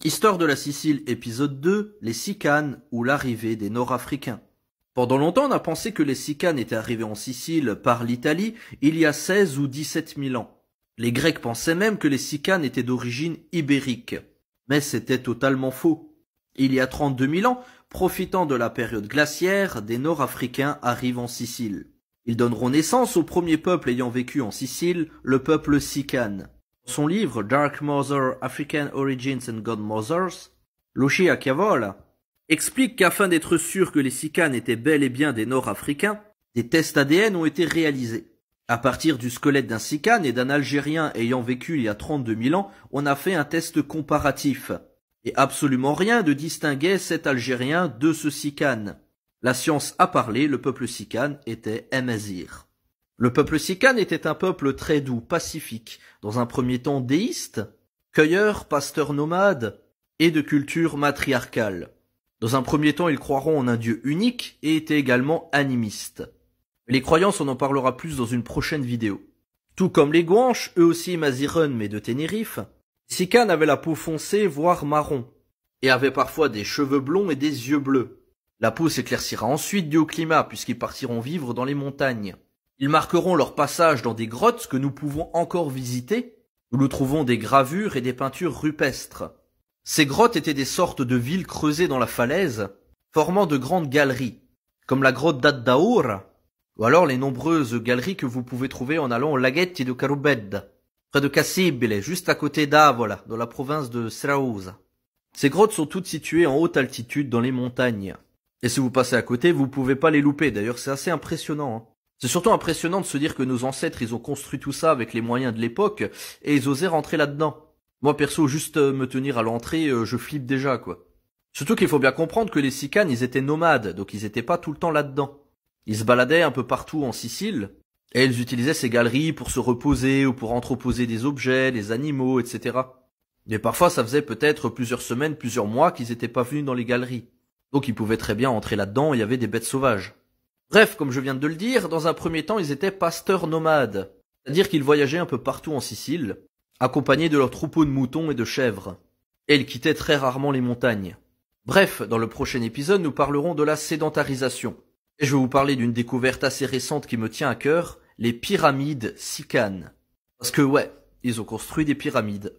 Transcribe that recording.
Histoire de la Sicile, épisode 2, les Sicanes ou l'arrivée des Nord-Africains. Pendant longtemps, on a pensé que les Sicanes étaient arrivés en Sicile par l'Italie il y a 16 ou 17 000 ans. Les Grecs pensaient même que les Sicanes étaient d'origine ibérique. Mais c'était totalement faux. Il y a 32 000 ans, profitant de la période glaciaire, des Nord-Africains arrivent en Sicile. Ils donneront naissance au premier peuple ayant vécu en Sicile, le peuple Sicane. Dans son livre Dark Mother, African Origins and Godmothers, Lucia Chiavola explique qu'afin d'être sûr que les Sicanes étaient bel et bien des Nord-Africains, des tests ADN ont été réalisés. À partir du squelette d'un Sicane et d'un Algérien ayant vécu il y a 32 000 ans, on a fait un test comparatif. Et absolument rien ne distinguait cet Algérien de ce Sicane. La science a parlé, le peuple Sicane était Amazigh. Le peuple Sicane était un peuple très doux, pacifique, dans un premier temps déiste, cueilleur, pasteur nomade, et de culture matriarcale. Dans un premier temps, ils croiront en un dieu unique et étaient également animistes. Les croyances, on en parlera plus dans une prochaine vidéo. Tout comme les Guanches, eux aussi Maziren mais de Tenerife, les Sicanes avaient la peau foncée, voire marron, et avaient parfois des cheveux blonds et des yeux bleus. La peau s'éclaircira ensuite dû au climat, puisqu'ils partiront vivre dans les montagnes. Ils marqueront leur passage dans des grottes que nous pouvons encore visiter, où nous trouvons des gravures et des peintures rupestres. Ces grottes étaient des sortes de villes creusées dans la falaise, formant de grandes galeries, comme la grotte d'Addaour, ou alors les nombreuses galeries que vous pouvez trouver en allant au laghetti de Carubed, près de Cassibile, juste à côté d'Avola, dans la province de Siracusa. Ces grottes sont toutes situées en haute altitude dans les montagnes. Et si vous passez à côté, vous pouvez pas les louper, d'ailleurs c'est assez impressionnant, hein. C'est surtout impressionnant de se dire que nos ancêtres, ils ont construit tout ça avec les moyens de l'époque, et ils osaient rentrer là-dedans. Moi, perso, juste me tenir à l'entrée, je flippe déjà, quoi. Surtout qu'il faut bien comprendre que les Sicanes, ils étaient nomades, donc ils étaient pas tout le temps là-dedans. Ils se baladaient un peu partout en Sicile, et ils utilisaient ces galeries pour se reposer ou pour entreposer des objets, des animaux, etc. Mais parfois, ça faisait peut-être plusieurs semaines, plusieurs mois qu'ils étaient pas venus dans les galeries. Donc ils pouvaient très bien entrer là-dedans, il y avait des bêtes sauvages. Bref, comme je viens de le dire, dans un premier temps, ils étaient pasteurs nomades, c'est-à-dire qu'ils voyageaient un peu partout en Sicile, accompagnés de leurs troupeaux de moutons et de chèvres, et ils quittaient très rarement les montagnes. Bref, dans le prochain épisode, nous parlerons de la sédentarisation, et je vais vous parler d'une découverte assez récente qui me tient à cœur, les pyramides Sicanes. Parce que ouais, ils ont construit des pyramides.